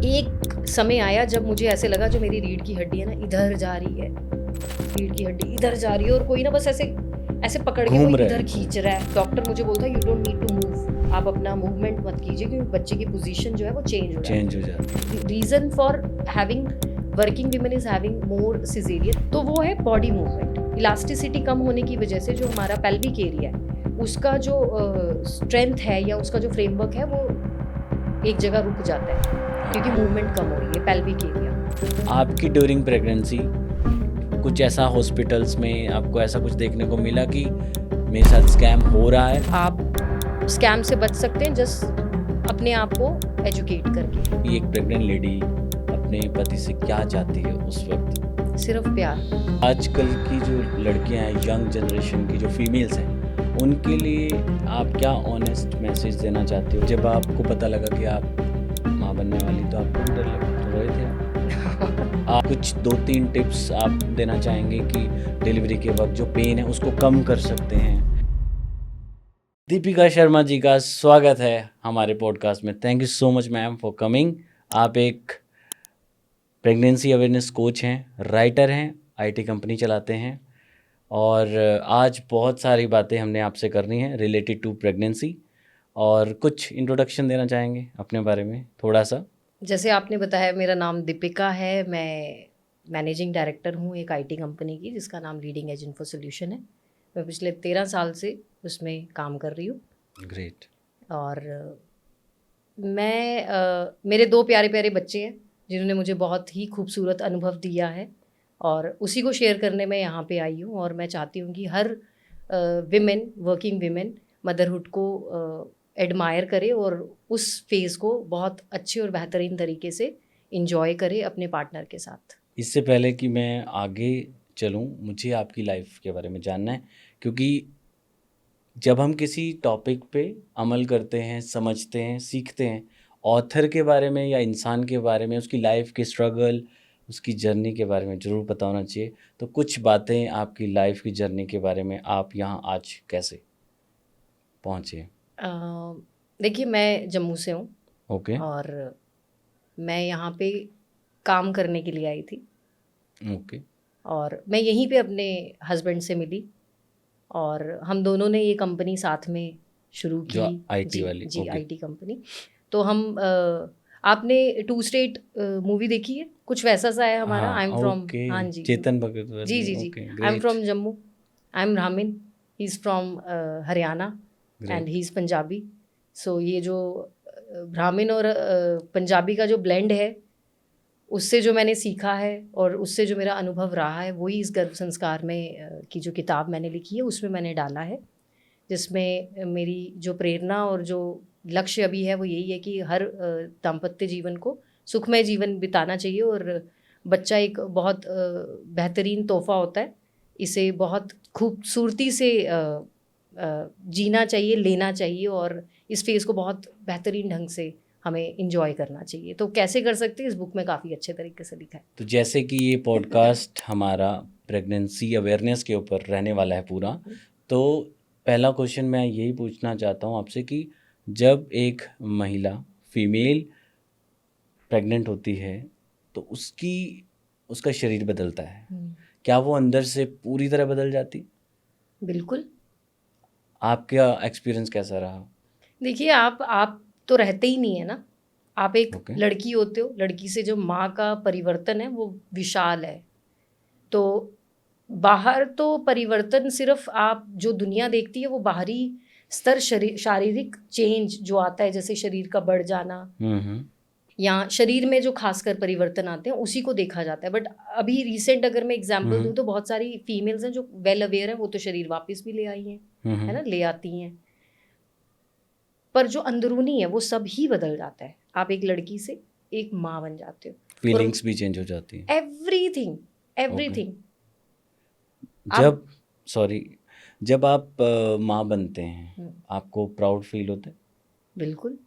एक समय आया जब मुझे ऐसे लगा जो मेरी रीढ़ की हड्डी है ना इधर जा रही है, रीढ़ की हड्डी इधर जा रही है और कोई ना बस ऐसे ऐसे पकड़ के घूम कोई रहा इधर है। खींच रहा है। डॉक्टर मुझे बोलता है you don't need to move, आप अपना मूवमेंट मत कीजिए क्योंकि बच्चे की पोजीशन जो है वो चेंज हो चेंज जाती हो जाती है। Reason for having working women is having more caesarean, तो वो है बॉडी मूवमेंट। इलास्टिसिटी कम होने की वजह से जो हमारा पेल्विक एरिया है उसका जो स्ट्रेंथ है या उसका जो फ्रेमवर्क है वो एक जगह रुक जाता है क्योंकि मूवमेंट कम हो रही है पेल्विक एरिया। आपकी ड्यूरिंग प्रेगनेंसी कुछ ऐसा हॉस्पिटल्स में आपको ऐसा कुछ देखने को मिला कि मेरे साथ स्कैम हो रहा है? आप स्कैम से बच सकते हैं जस्ट अपने आप को एजुकेट करके। ये एक प्रेग्नेंट लेडी अपने पति से क्या चाहती है उस वक्त? सिर्फ प्यार। आजकल की जो लड़कियां हैं, यंग जनरेशन की जो फीमेल्स हैं, उनके लिए आप क्या ऑनेस्ट मैसेज देना चाहते हो? जब आपको पता लगा कि आप माँ बनने वाली तो आपको डर लगा, तो रोए थे आप कुछ 2-3 टिप्स आप देना चाहेंगे कि डिलीवरी के वक्त जो पेन है उसको कम कर सकते हैं? दीपिका शर्मा जी का स्वागत है हमारे पॉडकास्ट में। Thank you so much ma'am for coming. आप एक प्रेगनेंसी अवेयरनेस कोच हैं, राइटर हैं, आईटी कंपनी चलाते हैं और आज बहुत सारी बातें हमने आपसे करनी है रिलेटेड टू प्रेगनेंसी। और कुछ इंट्रोडक्शन देना चाहेंगे अपने बारे में थोड़ा सा? जैसे आपने बताया मेरा नाम दीपिका है, मैं मैनेजिंग डायरेक्टर हूँ एक आईटी कंपनी की जिसका नाम लीडिंग एज इन्फो सोल्यूशन है। मैं पिछले 13 साल से उसमें काम कर रही हूँ। ग्रेट। और मेरे 2 प्यारे प्यारे बच्चे हैं जिन्होंने मुझे बहुत ही खूबसूरत अनुभव दिया है और उसी को शेयर करने में यहाँ पे आई हूँ। और मैं चाहती हूँ कि हर विमेन, वर्किंग विमेन मदरहुड को एडमायर करे और उस फेज़ को बहुत अच्छे और बेहतरीन तरीके से इंजॉय करे अपने पार्टनर के साथ। इससे पहले कि मैं आगे चलूं, मुझे आपकी लाइफ के बारे में जानना है, क्योंकि जब हम किसी टॉपिक पे अमल करते हैं, समझते हैं, सीखते हैं, ऑथर के बारे में या इंसान के बारे में, उसकी लाइफ के स्ट्रगल, उसकी जर्नी के बारे में ज़रूर पता होना चाहिए। तो कुछ बातें आपकी लाइफ की जर्नी के बारे में, आप यहाँ आज कैसे पहुँचे? अ, देखिए मैं जम्मू से हूँ ओके। और मैं यहाँ पे काम करने के लिए आई थी ओके। और मैं यहीं पे अपने हस्बैंड से मिली और हम दोनों ने ये कंपनी साथ में शुरू की। जो आईटी जी वाली? जी ओके। IT company. तो हम आपने टू स्टेट मूवी देखी है? कुछ वैसा सा है हमारा। हाँ, आई एम फ्रॉम, ओके। हाँ जी चेतन भगत जी वाली? जी जी। Okay, I am great. From Jammu, I am Brahmin, he is from Haryana and great. He is Punjabi. So ये जो ब्राह्मीण और पंजाबी का जो ब्लेंड है उससे जो मैंने सीखा है और उससे जो मेरा अनुभव रहा है वही इस गर्भ संस्कार में की जो किताब मैंने लिखी है उसमें मैंने डाला है, जिसमें मेरी जो प्रेरणा और जो लक्ष्य अभी है वो यही है कि हर दाम्पत्य जीवन को सुखमय जीवन बिताना चाहिए। और बच्चा एक बहुत बेहतरीन तोहफा होता है, इसे बहुत खूबसूरती से जीना चाहिए, लेना चाहिए और इस फेज़ को बहुत बेहतरीन ढंग से हमें इंजॉय करना चाहिए। तो कैसे कर सकते हैं इस बुक में काफ़ी अच्छे तरीके से लिखा है। तो जैसे कि ये पॉडकास्ट हमारा प्रेगनेंसी अवेयरनेस के ऊपर रहने वाला है पूरा, तो पहला क्वेश्चन मैं यही पूछना चाहता हूँ आपसे कि जब एक महिला फीमेल प्रेग्नेंट होती है तो उसका शरीर बदलता है, क्या वो अंदर से पूरी तरह बदल जाती? बिल्कुल। आपका एक्सपीरियंस कैसा रहा? देखिए आप तो रहते ही नहीं है ना, आप एक ओके। लड़की होते हो, लड़की से जो माँ का परिवर्तन है वो विशाल है। तो बाहर तो परिवर्तन सिर्फ आप जो दुनिया देखती है वो बाहरी स्तर, शारीरिक चेंज जो आता है जैसे शरीर का बढ़ जाना या शरीर में जो खासकर परिवर्तन आते हैं उसी को देखा जाता है। बट अभी रिसेंट अगर मैं एग्जांपल दूं तो बहुत सारी फीमेल्स हैं जो वेल अवेयर हैं, वो तो शरीर वापस भी ले आई हैं, है ना, ले आती हैं। पर जो अंदरूनी है वो सब ही बदल जाता है। आप एक लड़की से एक माँ बन जाते हो, फीलिंग्स भी चेंज हो जाती हैं? Everything everything. जब आप माँ बनते हैं आपको प्राउड फील होता है? बिल्कुल।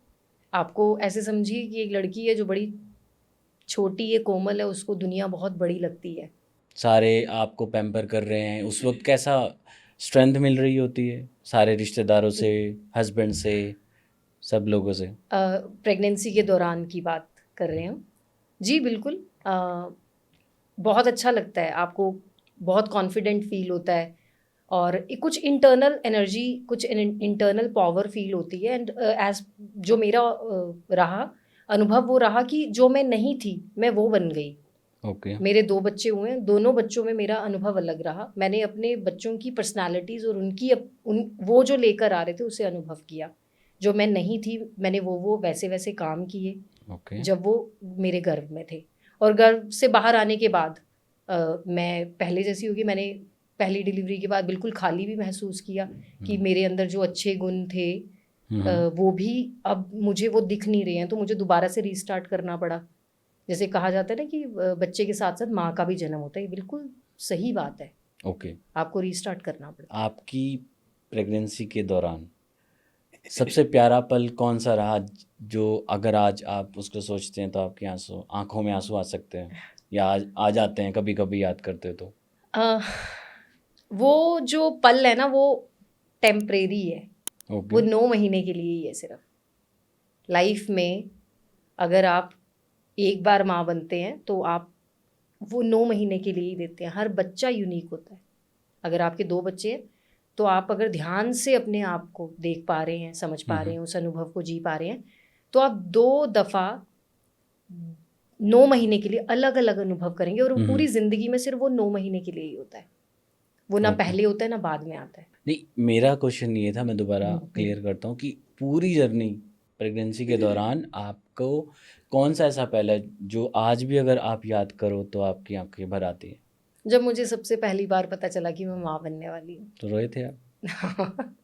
आपको ऐसे समझिए कि एक लड़की है जो बड़ी छोटी है, कोमल है, उसको दुनिया बहुत बड़ी लगती है। सारे आपको पैम्पर कर रहे हैं, उस वक्त कैसा स्ट्रेंथ मिल रही होती है सारे रिश्तेदारों से, हस्बैंड से, सब लोगों से? प्रेगनेंसी के दौरान की बात कर रहे हो। जी बिल्कुल, बहुत अच्छा लगता है आपको, बहुत कॉन्फिडेंट फील होता है और कुछ इंटरनल एनर्जी, कुछ इंटरनल पावर फील होती है। एंड एज जो मेरा रहा अनुभव, वो रहा कि जो मैं नहीं थी मैं वो बन गई। ओके। मेरे 2 बच्चे हुए हैं, दोनों बच्चों में मेरा अनुभव अलग रहा। मैंने अपने बच्चों की पर्सनैलिटीज़ और वो जो लेकर आ रहे थे उसे अनुभव किया। जो मैं नहीं थी मैंने वो वैसे-वैसे काम किए, ओके। जब वो मेरे गर्भ में थे। और गर्भ से बाहर आने के बाद मैं पहले जैसी होगी। मैंने पहली डिलीवरी के बाद बिल्कुल खाली भी महसूस किया कि मेरे अंदर जो अच्छे गुण थे वो भी अब मुझे वो दिख नहीं रहे हैं, तो मुझे दोबारा से रीस्टार्ट करना पड़ा। जैसे कहा जाता है ना कि बच्चे के साथ साथ माँ का भी जन्म होता है, ये बिल्कुल सही बात है। ओके। आपको रीस्टार्ट करना पड़ता आपकी प्रेगनेंसी के दौरान सबसे प्यारा पल कौन सा रहा, जो अगर आज आप उसको सोचते हैं तो आपकी आंखों में आंसू आ सकते हैं, या आ जाते हैं कभी कभी याद करते हो तो? है। वो जो पल है ना वो टेम्परेरी है, वो ओके। 9 महीने के लिए ही है सिर्फ। लाइफ में अगर आप एक बार माँ बनते हैं तो आप वो 9 महीने के लिए ही देते हैं। हर बच्चा यूनिक होता है। अगर आपके 2 बच्चे हैं तो आप अगर ध्यान से अपने आप को देख पा रहे हैं, समझ पा रहे हैं, उस अनुभव को जी पा रहे हैं, तो आप 2 दफ़ा 9 महीने के लिए अलग अलग अनुभव करेंगे। और वो पूरी ज़िंदगी में सिर्फ वो 9 महीने के लिए ही होता है। वो ना ओके। पहले होता है ना बाद में आता है। नहीं, मेरा क्वेश्चन ये था, मैं दोबारा क्लियर करता हूँ कि पूरी जर्नी प्रेगनेंसी के दौरान आपको कौन सा ऐसा पल है जो आज भी अगर आप याद करो तो आपकी आंखें भर आती है? जब मुझे सबसे पहली बार पता चला कि मैं माँ बनने वाली हूँ। तो रोए थे आप?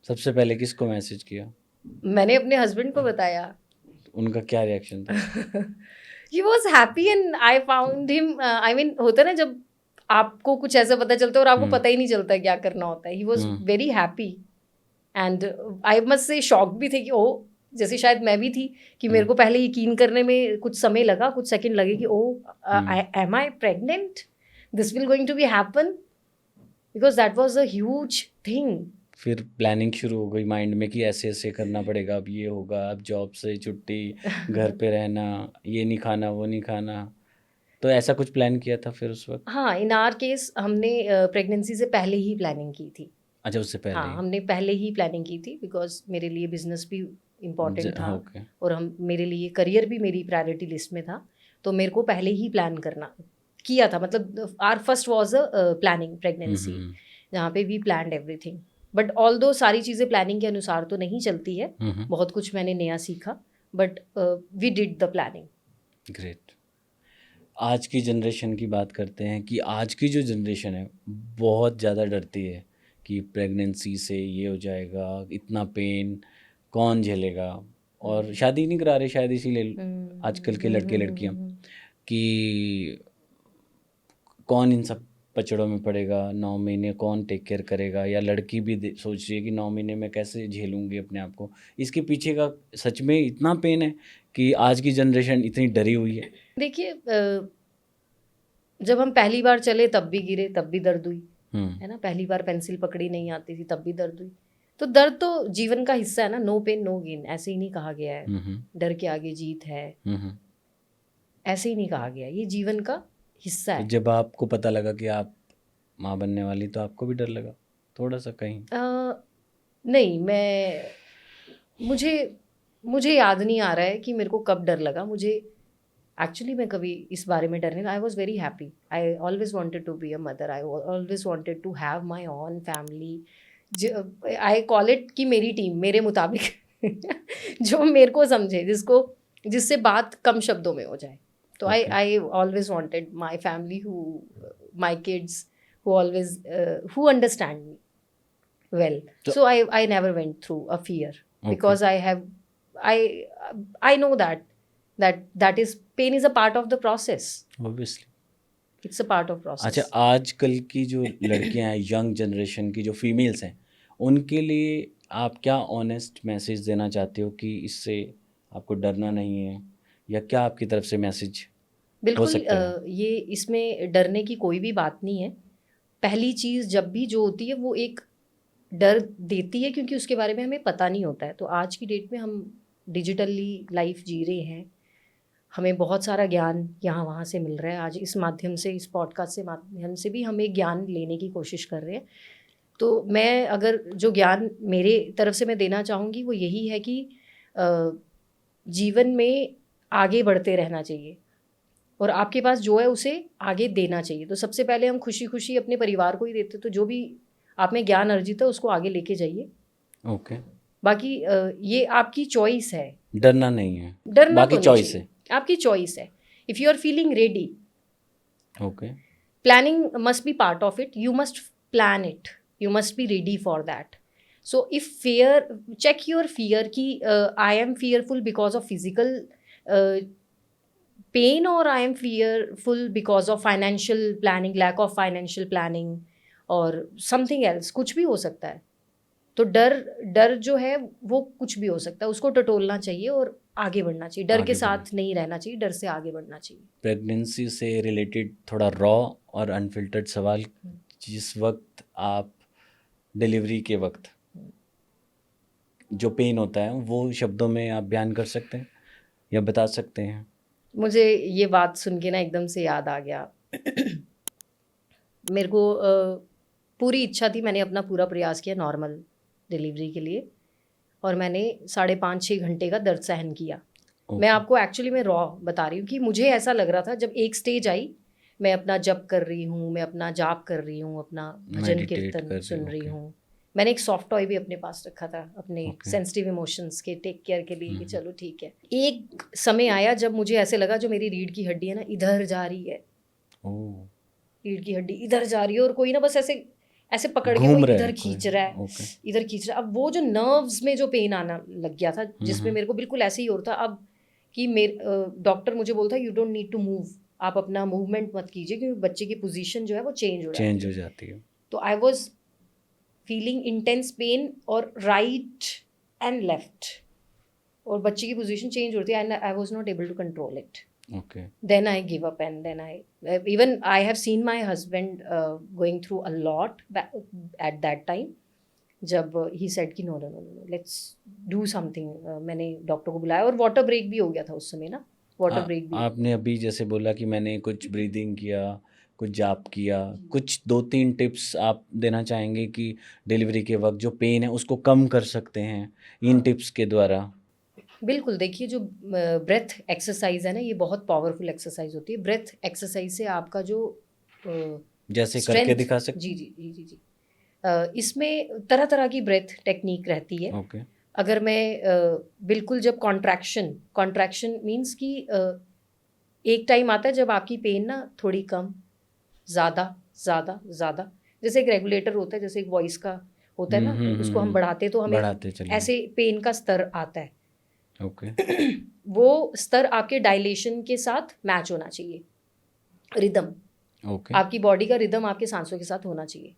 सबसे पहले किसको मैसेज किया? मैंने अपने हस्बैंड को बताया। उनका क्या रिएक्शन था? He was happy and I found him, I mean होता है ना जब आपको कुछ ऐसा पता चलता है और आपको पता ही नहीं चलता क्या करना होता है। He was very happy and I must say shock भी थे कि ओ, जैसे शायद मैं भी थी कि मेरे को पहले यकीन करने में कुछ समय लगा, कुछ सेकंड लगे कि oh am I pregnant, this will going to be happen, because that was a huge thing. फिर प्लानिंग शुरू हो गई माइंड में कि ऐसे ऐसे करना पड़ेगा, अब ये होगा, अब जॉब से छुट्टी, घर पे रहना, ये नहीं खाना वो नहीं खाना, तो ऐसा कुछ प्लान किया था फिर उस वक्त? हाँ, इन आवर केस हमने प्रेगनेंसी से पहले ही प्लानिंग की थी। अच्छा, उससे पहले हाँ, ही? हमने पहले ही प्लानिंग की थी बिकॉज मेरे लिए बिजनेस भी इम्पॉर्टेंट था ओके। और हम मेरे लिए करियर भी मेरी प्रायोरिटी लिस्ट में था। तो मेरे को पहले ही प्लान करना किया था। मतलब our first was a planning pregnancy, जहाँ पे we planned everything. But although सारी चीज़ें प्लानिंग के अनुसार तो नहीं चलती है, बहुत कुछ मैंने नया सीखा, but we did the planning. Great. आज की जनरेशन की बात करते हैं कि आज की जो जनरेशन है बहुत ज़्यादा डरती है कि प्रेगनेंसी से ये हो जाएगा, इतना पेन कौन झेलेगा, और शादी नहीं करा रहे शायद इसीलिए आजकल के लड़के लड़कियां कि कौन इन सब पचड़ों में पड़ेगा, 9 महीने कौन टेक केयर करेगा, या लड़की भी सोच रही है कि 9 महीने में कैसे झेलूंगी अपने आप को। इसके पीछे का सच में इतना पेन है कि आज की जनरेशन इतनी डरी हुई है? देखिए, जब हम पहली बार चले तब भी गिरे, तब भी दर्द हुई, है ना। पहली बार पेंसिल पकड़ी नहीं आती थी तब भी दर्द हुई। तो दर्द तो जीवन का हिस्सा है ना, नो पेन नो गेन, ऐसे ही नहीं कहा गया है। डर के आगे जीत है, ऐसे ही नहीं कहा गया, ये जीवन का हिस्सा तो है। जब आपको पता लगा कि आप माँ बनने वाली, तो आपको भी डर लगा थोड़ा सा कहीं? नहीं, मुझे मुझे याद नहीं आ रहा है कि मेरे को कब डर लगा। मुझे एक्चुअली मैं कभी इस बारे में डर नहीं, I was very happy. I always wanted to be a mother, I always wanted to have my own family. I call it कि मेरी टीम मेरे मुताबिक जो मेरे को समझे, जिससे बात कम शब्दों में हो जाए। तो आई always wanted my family, who my kids, who always who understand me well. So I never went through a fear because I know that is pain is a part of the process. Obviously. It's a part of process. अच्छा, आजकल की जो लड़कियां हैं, young generation की जो females हैं, उनके लिए आप क्या ऑनेस्ट मैसेज देना चाहते हो कि इससे आपको डरना नहीं है, या क्या आपकी तरफ से मैसेज हो बिल्कुल, सकता है? ये इसमें डरने की कोई भी बात नहीं है। पहली चीज़ जब भी जो होती है वो एक डर देती है क्योंकि उसके बारे में हमें पता नहीं होता है। तो आज की डेट में हम डिजिटली लाइफ जी रहे हैं, हमें बहुत सारा ज्ञान यहाँ वहाँ से मिल रहा है। आज इस माध्यम से, इस पॉडकास्ट से माध्यम से भी हमें ज्ञान लेने की कोशिश कर रहे हैं। तो मैं अगर जो ज्ञान मेरे तरफ से मैं देना चाहूँगी वो यही है कि जीवन में आगे बढ़ते रहना चाहिए और आपके पास जो है उसे आगे देना चाहिए। तो सबसे पहले हम खुशी खुशी अपने परिवार को ही देते, तो जो भी आप में ज्ञान अर्जित है उसको आगे लेके जाइए। ओके, बाकी ये आपकी चॉइस है, डरना नहीं है, डरना बाकी तो नहीं चॉइस चाहिए, है। आपकी चॉइस है। If you are feeling ready, okay, planning must be part of it. You must plan it, you must be ready for that. So if fear, check your fear ki I am fearful because of physical uh, pain, or I am fearful because of financial planning, lack of financial planning, और something else, कुछ भी हो सकता है। तो डर डर जो है वो कुछ भी हो सकता है, उसको टटोलना चाहिए और आगे बढ़ना चाहिए। डर के आगे बढ़ना। साथ नहीं रहना चाहिए, डर से आगे बढ़ना चाहिए। प्रेगनेंसी से रिलेटेड थोड़ा रॉ और अनफिल्टर्ड सवाल, जिस वक्त आप डिलीवरी के वक्त जो पेन होता है वो शब्दों में आप बयान कर सकते हैं या बता सकते हैं? मुझे ये बात सुन के ना एकदम से याद आ गया। मेरे को पूरी इच्छा थी, मैंने अपना पूरा प्रयास किया नॉर्मल डिलीवरी के लिए, और मैंने 5.5-6 घंटे का दर्द सहन किया। मैं आपको एक्चुअली मैं रॉ बता रही हूँ कि मुझे ऐसा लग रहा था जब एक स्टेज आई, मैं अपना जप कर रही हूँ, मैं अपना जाप कर रही हूँ, अपना भजन Meditate कर कीर्तन रही सुन हूँ, रही okay. हूँ। मैंने एक सॉफ्ट टॉय भी अपने पास रखा था अपने Okay. सेंसिटिव इमोशंस के टेक केयर के लिए कि चलो ठीक है। एक समय आया जब मुझे ऐसे लगा जो मेरी रीढ़ की हड्डी है ना इधर जा रही है, ओह, रीढ़ की हड्डी इधर जा रही है, और कोई ना बस ऐसे ऐसे पकड़ के घूम कोई रहा इधर है खींच कोई, रहा है, ओके, इधर खींच रहा है। अब वो जो नर्व्स में जो पेन आना लग गया था, जिसमें मेरे को बिल्कुल ऐसे ही हो रहा था अब कि मेरे डॉक्टर मुझे बोलता है you don't need to move, आप अपना मूवमेंट मत कीजिए क्योंकि बच्चे की पोजीशन जो है वो चेंज हो चेंज जाती हो है। जाती है। तो I was feeling intense pain और राइट एंड लेफ्ट, और बच्चे की पोजीशन चेंज होती है and I was not able to control it. Okay, Then I give up, and then even I have seen my husband going through a lot at that time. जब he said कि no, let's do something. मैंने doctor को बुलाया और water break भी हो गया था उस समय ना, वाटर ब्रेक भी। आपने अभी जैसे बोला कि मैंने कुछ ब्रीदिंग किया, कुछ जाप किया, कुछ 2-3 टिप्स आप देना चाहेंगे कि डिलीवरी के वक्त जो पेन है उसको कम कर सकते हैं इन टिप्स के द्वारा? बिल्कुल, देखिए जो ब्रेथ एक्सरसाइज है ना, ये बहुत पावरफुल एक्सरसाइज होती है। ब्रेथ एक्सरसाइज से आपका जो जैसे करके स्ट्रेंथ, दिखा सकते जी जी जी जी जी, इसमें तरह तरह की ब्रेथ टेक्निक रहती है। ओके, अगर मैं बिल्कुल जब कॉन्ट्रैक्शन मीन्स कि एक टाइम आता है जब आपकी पेन ना थोड़ी कम, ज़्यादा ज़्यादा ज़्यादा, जैसे एक रेगुलेटर होता है, जैसे एक वॉइस का होता है ना, उसको हम बढ़ाते तो हमें बढ़ाते चलिए, ऐसे पेन का स्तर आता है। ओके, वो स्तर आपके डायलेशन के साथ मैच होना चाहिए, रिदम, ओके, आपकी बॉडी का रिदम आपके सांसों के साथ होना चाहिए।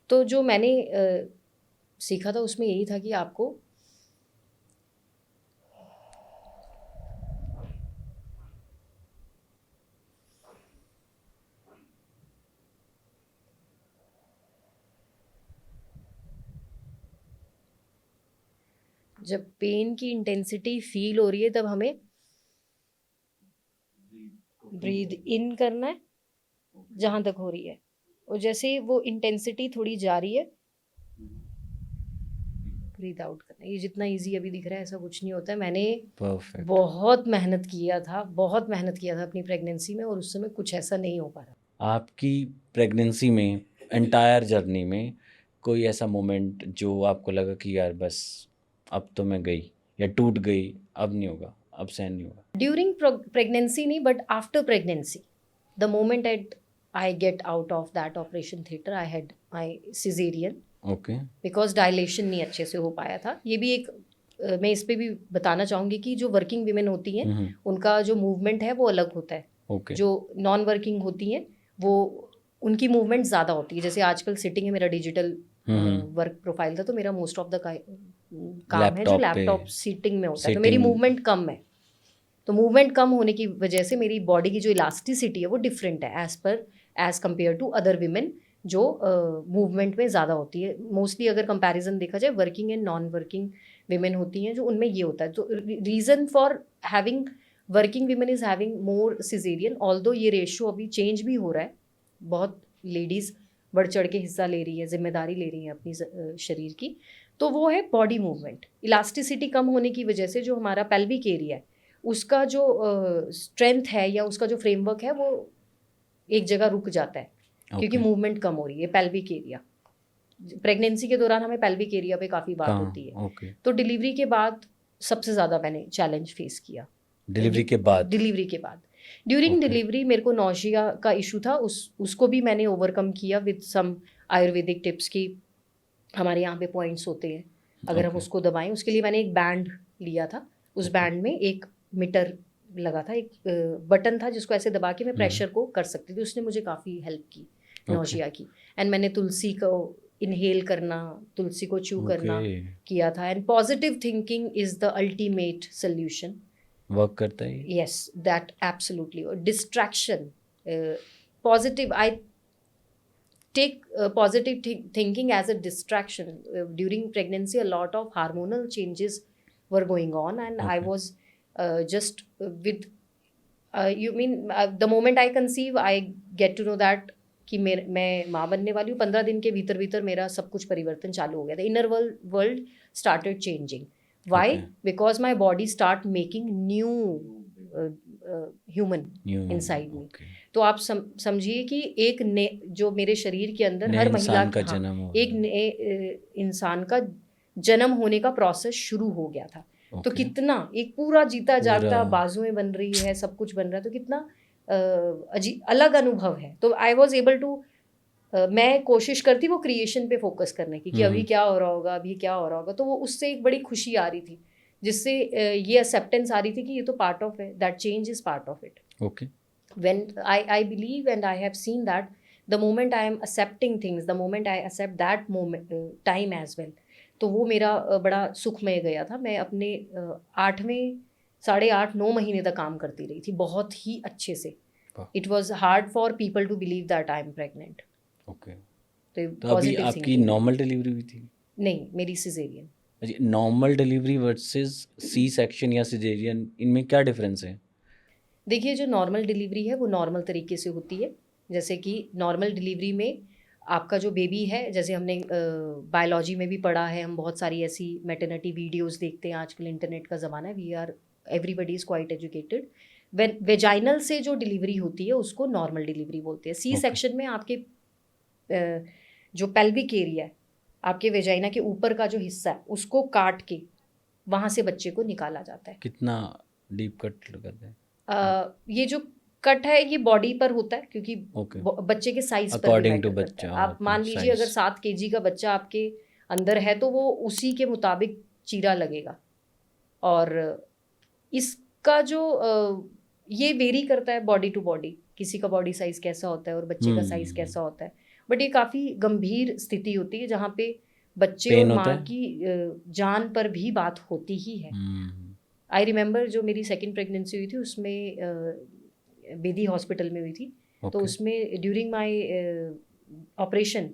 तो जो मैंने सीखा था उसमें यही था कि आपको जब पेन की इंटेंसिटी फील हो रही है तब हमें ब्रीद इन करना है जहाँ तक हो रही है, और जैसे वो इंटेंसिटी थोड़ी जा रही है ब्रीद आउट करना है। ये जितना इजी अभी दिख रहा है ऐसा कुछ नहीं होता है। मैंने परफेक्ट। बहुत मेहनत किया था अपनी प्रेगनेंसी में, और उस समय कुछ ऐसा नहीं हो पा रहा। आपकी प्रेगनेंसी में एंटायर जर्नी में कोई ऐसा मोमेंट जो आपको लगा कि यार बस अब तो मैं गई या टूट गई, अब नहीं होगा, अब सहन नहीं होगा? ड्यूरिंग प्रेगनेंसी नहीं, but after pregnancy, the moment at I get out of that operation theatre, I had my caesarean, okay, because dilation नहीं अच्छे से हो पाया था। ये भी एक मैं इस पे भी बताना चाहूँगी कि जो वर्किंग वीमेन होती हैं उनका जो मूवमेंट है वो अलग होता है। ओके, जो नॉन वर्किंग होती हैं वो उनकी मूवमेंट ज़्यादा होती है। जैसे आजकल सिटिंग है, मेरा डिजिटल वर्क प्रोफाइल था, तो मेरा मोस्ट ऑफ द काम है जो लैपटॉप सीटिंग में होता है, तो मेरी मूवमेंट कम है। तो मूवमेंट कम होने की वजह से मेरी बॉडी की जो इलास्टिसिटी है वो डिफरेंट है as compare to other women जो मूवमेंट में ज़्यादा होती है। मोस्टली अगर कंपैरिजन देखा जाए working and non working women होती हैं जो उनमें ये होता है। तो reason for having working women is having more caesarean, although ये रेशियो अभी चेंज भी हो रहा है, बहुत लेडीज़ बढ़ चढ़ के हिस्सा ले रही है, जिम्मेदारी ले रही है अपनी शरीर की। तो वो है बॉडी मूवमेंट, इलास्टिसिटी कम होने की वजह से जो हमारा पेल्विक एरिया है उसका जो स्ट्रेंथ है या उसका जो फ्रेमवर्क है वो एक जगह रुक जाता है, क्योंकि ओके। मूवमेंट कम हो रही है। पेल्विक एरिया, प्रेगनेंसी के दौरान हमें पेल्विक एरिया पे काफ़ी बात कहाँ? होती है। ओके। तो डिलीवरी के बाद सबसे ज़्यादा मैंने चैलेंज फेस किया। डिलीवरी के बाद? डिलीवरी के बाद, ड्यूरिंग ओके। डिलीवरी मेरे को नौशिया का इशू था, उसको भी मैंने ओवरकम किया विद सम आयुर्वेदिक टिप्स की हमारे यहाँ पे पॉइंट्स होते हैं, अगर हम ओके। उसको दबाएं उसके लिए मैंने एक बैंड लिया था। उस ओके। बैंड में एक मीटर लगा था, एक बटन था जिसको ऐसे दबा के मैं प्रेशर को कर सकती थी। उसने मुझे काफ़ी हेल्प की नौशिया की। एंड मैंने तुलसी को इनहेल करना, तुलसी को च्यू करना ओके। किया था। And positive thinking is the ultimate solution. Work करता है ये? Yes, that absolutely. Or distraction, positive. I take positive thinking as a distraction. During pregnancy, a lot of hormonal changes were going on, and I Okay. was just with. You mean the moment I conceive, I get to know that कि मैं माँ बनने वाली हूँ। 15 दिन के भीतर भीतर मेरा सब कुछ परिवर्तन चालू हो गया था। Inner world started changing. Why? Okay. Because my body start making new human New. inside me. Okay. तो आप समझिए कि जो मेरे शरीर के अंदर नए हर महिला इंसान का हाँ, जन्म हो एक रहा है। नए इंसान का जन्म होने का प्रोसेस शुरू हो गया था। तो Okay. कितना एक पूरा जीता जागता पूरा। बाजुएं बन रही है, सब कुछ बन रहा है, तो कितना अलग अनुभव है। तो आई वॉज एबल टू मैं कोशिश करती वो क्रिएशन पे फोकस करने की कि अभी क्या हो रहा होगा, अभी क्या हो रहा होगा। तो वो उससे एक बड़ी खुशी आ रही थी, जिससे ये एक्सेप्टेंस आ रही थी कि ये तो पार्ट ऑफ है, that change is part of it. Okay. When I believe and I have seen that the moment I am accepting things, the moment I accept that moment time as well, तो वो मेरा बड़ा सुखमय गया था। मैं अपने 8वें 8.5-9 महीने तक काम करती रही थी बहुत ही अच्छे से। वाह। It was hard for people to believe that I am pregnant. Okay. तो तो अभी पॉजिटिव आपकी थिंकिंग। नॉर्मल डिलीवरी हुई थी? नहीं, मेरी सिजेरियन। अच्छा, normal delivery versus C section या सिजेरियन, इनमें क्या डिफरेंस है? देखिए, जो नॉर्मल डिलीवरी है वो नॉर्मल तरीके से होती है। जैसे कि नॉर्मल डिलीवरी में आपका जो बेबी है, जैसे हमने बायोलॉजी में भी पढ़ा है, हम बहुत सारी ऐसी मैटरनिटी वीडियोस देखते हैं, आजकल इंटरनेट का ज़माना है, we are everybody is quite educated. Vaginal से जो डिलीवरी होती है उसको नॉर्मल डिलीवरी बोलते हैं। सी Okay. सेक्शन में आपके जो पेल्विक एरिया है, आपके वेजाइना के ऊपर का जो हिस्सा है उसको काट के वहाँ से बच्चे को निकाला जाता है। कितना डीप कट करते हैं? ये जो कट है ये बॉडी पर होता है, क्योंकि Okay. बच्चे के साइज पर According डिपेंड to करता बच्चा, है। आप okay, मान लीजिए अगर size. 7 kg का बच्चा आपके अंदर है तो वो उसी के मुताबिक चीरा लगेगा। और इसका जो ये वेरी करता है बॉडी टू बॉडी, किसी का बॉडी साइज कैसा होता है और बच्चे का साइज कैसा होता है। बट ये काफ़ी गंभीर स्थिति होती है जहाँ पे बच्चे Pain और होता माँ है? की जान पर भी बात होती ही है। आई रिमेंबर जो मेरी सेकंड प्रेगनेंसी हुई थी उसमें बेदी हॉस्पिटल में हुई थी। तो Okay. उसमें during my operation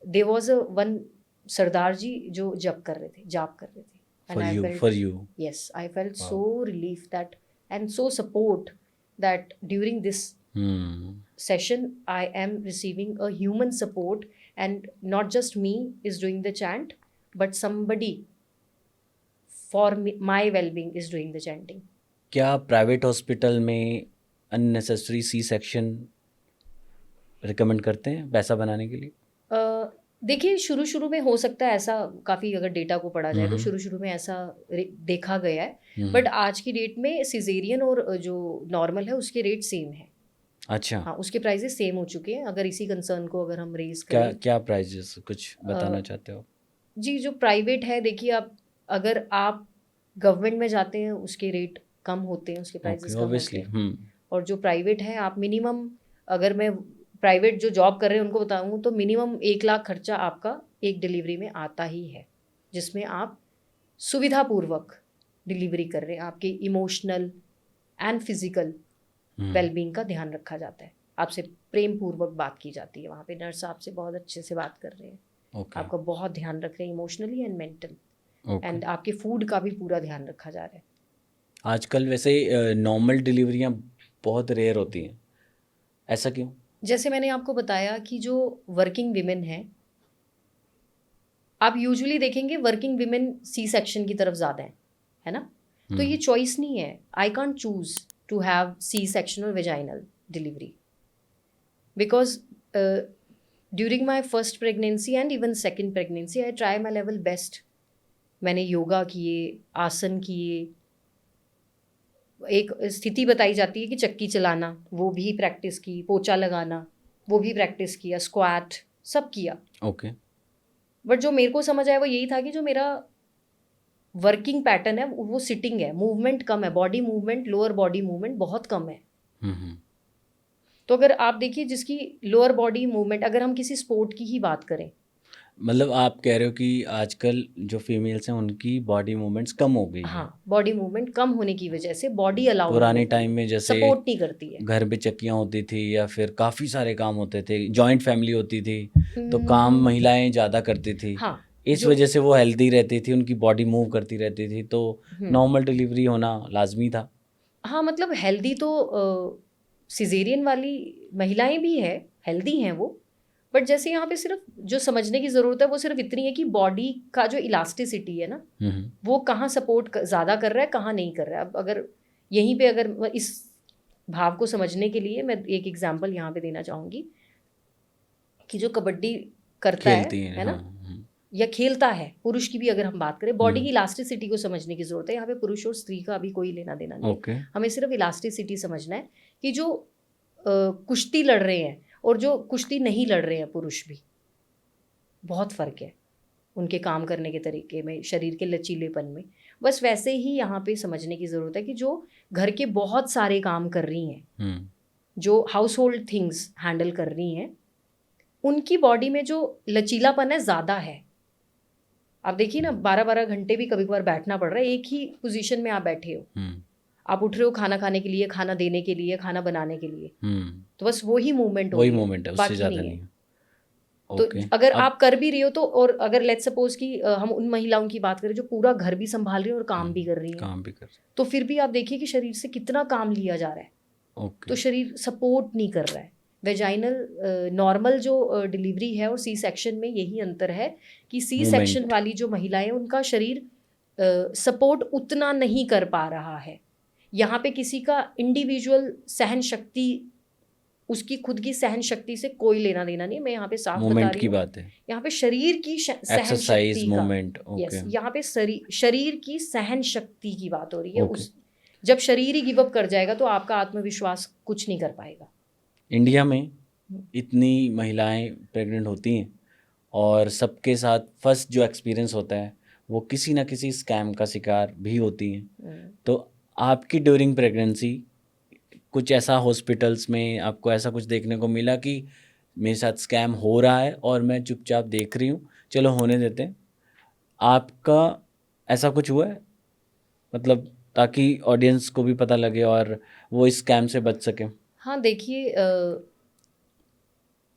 there was one Sardar ji जो जाप कर रहे थे। For I you, felt, for you. yes, I felt Wow. so relief that and so support that during this session I am receiving a human support, and not just me is doing the chant, but somebody for me, my well-being is doing the chanting. क्या private hospital में unnecessary C section recommend करते हैं पैसा बनाने के लिए? देखिए, शुरू में हो सकता है ऐसा, काफ़ी अगर डेटा को पढ़ा जाए तो शुरू में ऐसा देखा गया है। बट आज की डेट में सिजेरियन और जो नॉर्मल है उसके रेट सेम है। अच्छा। हाँ, उसके प्राइजेस सेम हो चुके हैं। अगर इसी कंसर्न को अगर हम रेज क्या करें, क्या प्राइजेस कुछ बताना चाहते हो? जी, जो प्राइवेट है, देखिए आप अगर आप गवर्नमेंट में जाते हैं उसके रेट कम होते हैं, उसके प्राइजेस कम होते हैं। और जो प्राइवेट है, आप मिनिमम, अगर मैं प्राइवेट जो जॉब कर रहे हैं उनको बताऊँ तो मिनिमम 1 लाख खर्चा आपका एक डिलीवरी में आता ही है, जिसमें आप सुविधापूर्वक डिलीवरी कर रहे हैं। आपके इमोशनल एंड फिजिकल वेलबींग का ध्यान रखा जाता है। आपसे प्रेम पूर्वक बात की जाती है, वहाँ पे नर्स आपसे बहुत अच्छे से बात कर रहे हैं। Okay. आपका बहुत ध्यान रख रहे हैं emotionally and mental. Okay. And आपके फूड का भी पूरा ध्यान रखा जा रहा है। आजकल वैसे नॉर्मल डिलीवरियां बहुत रेयर होती हैं, ऐसा क्यों? जैसे मैंने आपको बताया कि जो वर्किंग विमेन हैं, आप यूजुअली देखेंगे वर्किंग विमेन सी सेक्शन की तरफ ज़्यादा है ना? तो ये चॉइस नहीं है। I can't choose to have C section और vaginal delivery because during my first pregnancy and even second pregnancy I try my level best. मैंने योगा किए, आसन किए, एक स्थिति बताई जाती है कि चक्की चलाना, वो भी प्रैक्टिस की, पोछा लगाना वो भी प्रैक्टिस किया, स्क्वाट सब किया। ओके। बट जो मेरे को समझ आया वो यही था कि जो मेरा वर्किंग पैटर्न है वो सिटिंग है, मूवमेंट कम है, body movement, lower body movement बहुत कम है। तो अगर आप देखिए जिसकी लोअर बॉडी मूवमेंट, अगर हम किसी स्पोर्ट की ही बात करें, मतलब आप कह रहे हो कि आजकल जो फीमेल्स हैं उनकी बॉडी मूवमेंट्स कम हो गई है। हाँ, बॉडी मूवमेंट कम होने की वजह से बॉडी अलाउ पुराने टाइम में जैसे सपोर्ट नहीं करती है। घर पे चक्कियाँ होती थी या फिर काफ़ी सारे काम होते थे, जॉइंट फैमिली होती थी, तो काम महिलाएं ज़्यादा करती थी। हाँ, इस वजह से वो हेल्दी रहती थी, उनकी बॉडी मूव करती रहती थी, तो नॉर्मल डिलीवरी होना लाजमी था। हाँ, मतलब हेल्दी तो सिजेरियन वाली महिलाएं भी है, हेल्दी हैं वो। बट जैसे यहाँ पे सिर्फ जो समझने की ज़रूरत है वो सिर्फ इतनी है कि बॉडी का जो इलास्टिसिटी है ना, वो कहाँ सपोर्ट ज़्यादा कर रहा है, कहाँ नहीं कर रहा है। अब अगर यहीं पे अगर इस भाव को समझने के लिए मैं एक एग्जांपल यहाँ पे देना चाहूँगी कि जो कबड्डी करता है ना, या खेलता है, पुरुष की भी अगर हम बात करें, बॉडी की इलास्टिसिटी को समझने की जरूरत है। यहाँ पे पुरुष और स्त्री का अभी कोई लेना देना नहीं है। हमें सिर्फ इलास्टिसिटी समझना है कि जो कुश्ती लड़ रहे हैं और जो कुश्ती नहीं लड़ रहे हैं पुरुष भी, बहुत फर्क है उनके काम करने के तरीके में, शरीर के लचीलेपन में। बस वैसे ही यहाँ पे समझने की ज़रूरत है कि जो घर के बहुत सारे काम कर रही हैं, जो हाउस होल्ड थिंग्स हैंडल कर रही हैं, उनकी बॉडी में जो लचीलापन है ज़्यादा है। आप देखिए ना, 12-12 घंटे भी कभी कभार बैठना पड़ रहा है, एक ही पोजीशन में आप बैठे हो। आप उठ रहे हो खाना खाने के लिए, खाना देने के लिए, खाना बनाने के लिए, तो बस वही मूवमेंट हो रही है, उससे ज़्यादा नहीं है। तो अगर आप कर भी रही हो तो, और अगर लेट्स सपोज कि हम उन महिलाओं की बात करें जो पूरा घर भी संभाल रही है और काम भी कर रही है, तो फिर भी आप देखिए कि शरीर से कितना काम लिया जा रहा है। तो शरीर सपोर्ट नहीं कर रहा है। वेजाइनल नॉर्मल जो डिलीवरी है और सी सेक्शन में यही अंतर है कि सी सेक्शन वाली जो महिलाएं, उनका शरीर सपोर्ट उतना नहीं कर पा रहा है। यहाँ पे किसी का इंडिविजुअल सहन शक्ति, उसकी खुद की सहन शक्ति से कोई लेना देना नहीं। मैं यहाँ पे साफ बता रही हूँ, यहाँ पे शरीर की सहन शक्ति का, यस, यहाँ पे शरीर की सहन शक्ति की बात हो रही है। जब शरीर ही गिव अप कर जाएगा तो आपका आत्मविश्वास कुछ नहीं कर पाएगा। इंडिया में इतनी महिलाएं प्रेग्नेंट होती हैं और सबके साथ फर्स्ट जो एक्सपीरियंस होता है वो किसी ना किसी स्कैम का शिकार भी होती हैं। तो आपकी ड्यूरिंग प्रेगनेंसी कुछ ऐसा हॉस्पिटल्स में आपको ऐसा कुछ देखने को मिला कि मेरे साथ स्कैम हो रहा है और मैं चुपचाप देख रही हूँ, चलो होने देते हैं? आपका ऐसा कुछ हुआ है, मतलब ताकि ऑडियंस को भी पता लगे और वो इस स्कैम से बच सके? हाँ, देखिए,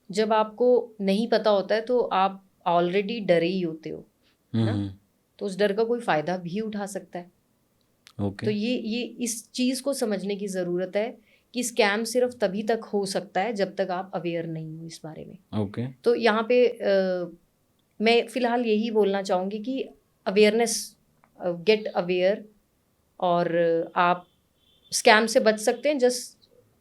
जब आपको नहीं पता होता है तो आप ऑलरेडी डरे ही होते हो, है ना? तो उस डर का कोई फ़ायदा भी उठा सकता है। तो ये इस चीज़ को समझने की ज़रूरत है कि स्कैम सिर्फ तभी तक हो सकता है जब तक आप अवेयर नहीं हो इस बारे में। तो यहाँ पे मैं फ़िलहाल यही बोलना चाहूँगी कि अवेयरनेस, गेट अवेयर, और आप स्कैम से बच सकते हैं जस्ट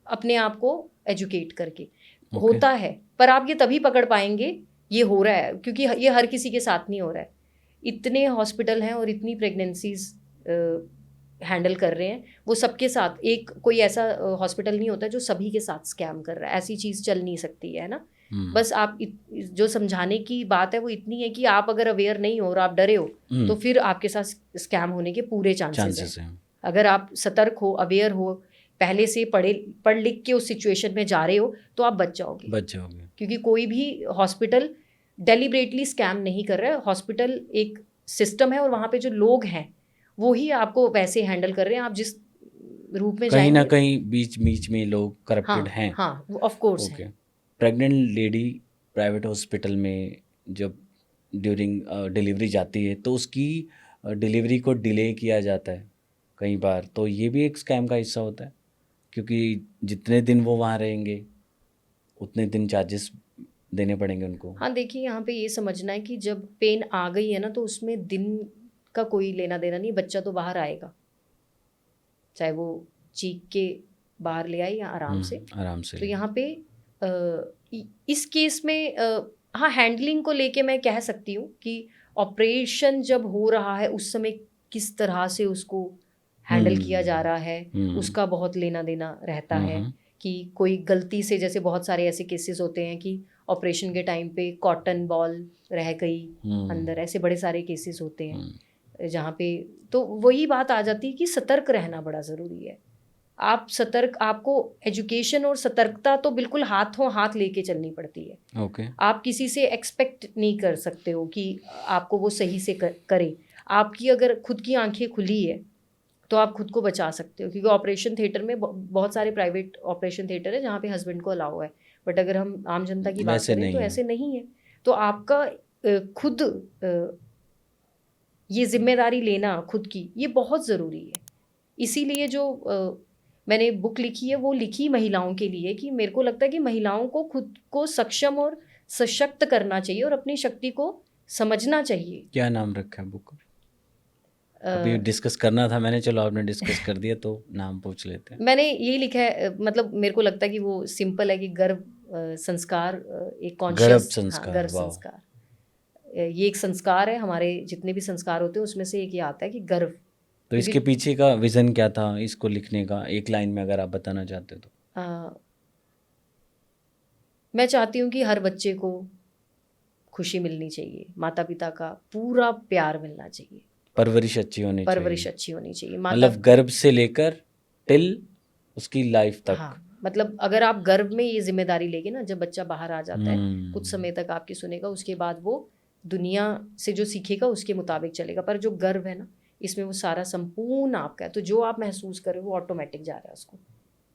अपने आप को एजुकेट करके। होता है, पर आप ये तभी पकड़ पाएंगे ये हो रहा है, क्योंकि ये हर किसी के साथ नहीं हो रहा है। इतने हॉस्पिटल हैं और इतनी प्रेगनेंसीज हैंडल कर रहे हैं, वो सबके साथ, एक कोई ऐसा हॉस्पिटल नहीं होता जो सभी के साथ स्कैम कर रहा है। ऐसी चीज़ चल नहीं सकती है ना। बस आप जो समझाने की बात है वो इतनी है कि आप अगर अवेयर नहीं हो और आप डरे हो तो फिर आपके साथ स्कैम होने के पूरे चांसेस हैं। अगर आप सतर्क हो, अवेयर हो, पहले से पढ़ लिख के उस सिचुएशन में जा रहे हो तो आप बच जाओगे। क्योंकि कोई भी हॉस्पिटल डेलिब्रेटली स्कैम नहीं कर रहा है। हॉस्पिटल एक सिस्टम है और वहाँ पे जो लोग हैं वो ही आपको वैसे हैंडल कर रहे हैं। आप जिस रूप में जाएंगे, कहीं ना कहीं बीच बीच में लोग करप्टेड हैं। हाँ, ऑफ कोर्स है। प्रेग्नेंट लेडी प्राइवेट हॉस्पिटल में जब ड्यूरिंग डिलीवरी जाती है तो उसकी डिलीवरी को डिले किया जाता है कई बार, तो ये भी एक स्कैम का हिस्सा होता है, क्योंकि जितने दिन वो वहाँ रहेंगे उतने दिन चार्जेस देने पड़ेंगे उनको। हाँ, देखिए यहाँ पे ये समझना है कि जब पेन आ गई है ना, तो उसमें दिन का कोई लेना देना नहीं, बच्चा तो बाहर आएगा, चाहे वो चीख के बाहर ले आए या आराम से। आराम से तो ले। यहाँ पे इस केस में हाँ, हैंडलिंग को लेके मैं कह सकती हूँ कि ऑपरेशन जब हो रहा है उस समय किस तरह से उसको हैंडल किया जा रहा है, उसका बहुत लेना देना रहता है। कि कोई गलती से, जैसे बहुत सारे ऐसे केसेस होते हैं कि ऑपरेशन के टाइम पे कॉटन बॉल रह गई अंदर, ऐसे बड़े सारे केसेस होते हैं जहाँ पे, तो वही बात आ जाती है कि सतर्क रहना बड़ा ज़रूरी है। आप सतर्क, आपको एजुकेशन और सतर्कता तो बिल्कुल हाथों हाथ लेके चलनी पड़ती है। ओके। आप किसी से एक्सपेक्ट नहीं कर सकते हो कि आपको वो सही से करे। आपकी अगर खुद की आंखें खुली है तो आप खुद को बचा सकते हो, क्योंकि ऑपरेशन थिएटर में बहुत सारे प्राइवेट ऑपरेशन थिएटर है जहाँ पे हस्बैंड को अलाउ है, बट अगर हम आम जनता की बात वैसे करें तो नहीं है। ऐसे नहीं है। तो आपका खुद ये जिम्मेदारी लेना खुद की, ये बहुत ज़रूरी है। इसीलिए जो मैंने बुक लिखी है वो लिखी महिलाओं के लिए, कि मेरे को लगता है कि महिलाओं को खुद को सक्षम और सशक्त करना चाहिए और अपनी शक्ति को समझना चाहिए। क्या नाम रखा है बुक का? अ, अभी डिस्कस करना था मैंने, चलो आपने डिस्कस कर दिया तो नाम पूछ लेते हैं। मैंने यही लिखा है, मतलब मेरे को लगता है कि वो सिंपल है कि गर्भ संस्कार, एक गर्भ कॉन्शियस, हाँ, संस्कार, गर्भ वाह। संस्कार। ये एक संस्कार है, हमारे जितने भी संस्कार होते हैं उसमें से एक ये आता है कि गर्व। तो इसके क्योंकि पीछे का विजन क्या था इसको लिखने का, एक लाइन में अगर आप बताना चाहते तो? मैं चाहती हूँ कि हर बच्चे को खुशी मिलनी चाहिए, माता पिता का पूरा प्यार मिलना चाहिए, परवरिश अच्छी होनी परवरिश चाहिए, अच्छी होनी चाहिए। मतलब गर्भ से लेकर टिल उसकी लाइफ तक। हाँ, मतलब अगर आप गर्भ में ये जिम्मेदारी लेंगे ना, जब बच्चा बाहर आ जाता है कुछ समय तक आपकी सुनेगा, उसके बाद वो दुनिया से जो सीखेगा उसके मुताबिक चलेगा। पर जो गर्भ है ना, इसमें वो सारा संपूर्ण आपका है, तो जो आप महसूस कर रहे हो वो ऑटोमेटिक जा रहा है उसको,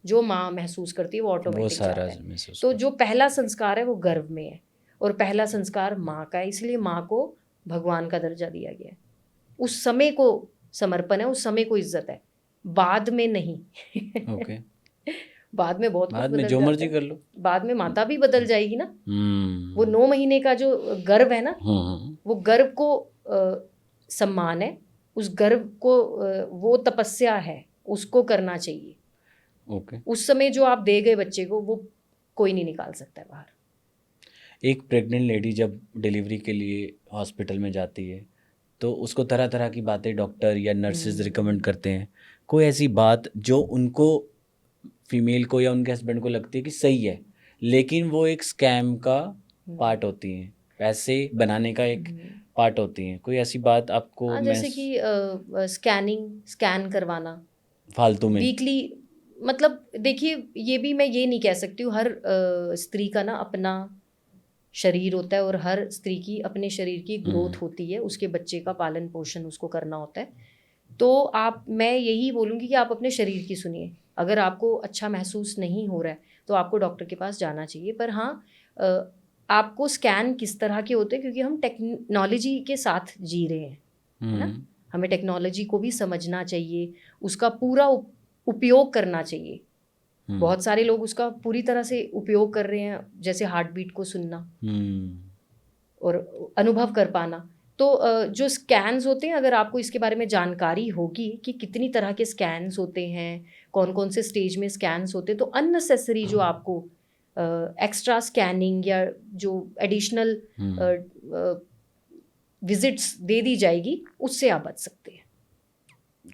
जो माँ महसूस करती है वो वो ऑटोमेटिक जा सारा रहा है। महसूस तो कर। जो पहला संस्कार है वो गर्भ में है, और पहला संस्कार माँ का है, इसलिए माँ को भगवान का दर्जा दिया गया है। उस समय को समर्पण है, उस समय को इज्जत है, बाद में नहीं। ओके। बाद में बहुत कुछ बाद में बदल जो जाता मर्जी है, कर लो। बाद में माता भी बदल जाएगी ना। वो हम्म 9 महीने का जो गर्भ है ना, हम्म वो गर्भ को सम्मान है, उस गर्भ को वो तपस्या है, उसको करना चाहिए। ओके। उस समय जो आप दे गए बच्चे को, वो कोई नहीं निकाल सकता है बाहर। एक प्रेग्नेंट लेडी जब डिलीवरी के लिए हॉस्पिटल में जाती है तो उसको तरह तरह की बातें डॉक्टर या नर्सेज रिकमेंड करते हैं, कोई ऐसी बात जो उनको, फीमेल को या उनके हस्बैंड को लगती है कि सही है, लेकिन वो एक स्कैम का पार्ट होती हैं, पैसे बनाने का एक पार्ट होती हैं, कोई ऐसी बात आपको? हाँ, जैसे कि स्कैन करवाना फालतू में। वीकली, मतलब देखिए ये भी मैं ये नहीं कह सकती हूँ, हर स्त्री का ना अपना शरीर होता है, और हर स्त्री की अपने शरीर की ग्रोथ होती है, उसके बच्चे का पालन पोषण उसको करना होता है। तो मैं यही बोलूँगी कि आप अपने शरीर की सुनिए। अगर आपको अच्छा महसूस नहीं हो रहा है तो आपको डॉक्टर के पास जाना चाहिए। पर हाँ, आपको स्कैन किस तरह के होते हैं, क्योंकि हम टेक्नोलॉजी के साथ जी रहे हैं, है ना। हमें टेक्नोलॉजी को भी समझना चाहिए, उसका पूरा उपयोग करना चाहिए। बहुत सारे लोग उसका पूरी तरह से उपयोग कर रहे हैं, जैसे हार्ट बीट को सुनना और अनुभव कर पाना। तो जो स्कैन्स होते हैं, अगर आपको इसके बारे में जानकारी होगी कि कितनी तरह के स्कैन्स होते हैं, कौन कौन से स्टेज में स्कैन्स होते हैं, तो अननेसेसरी जो आपको एक्स्ट्रा स्कैनिंग या जो एडिशनल विजिट्स दे दी जाएगी, उससे आप बच सकते हैं।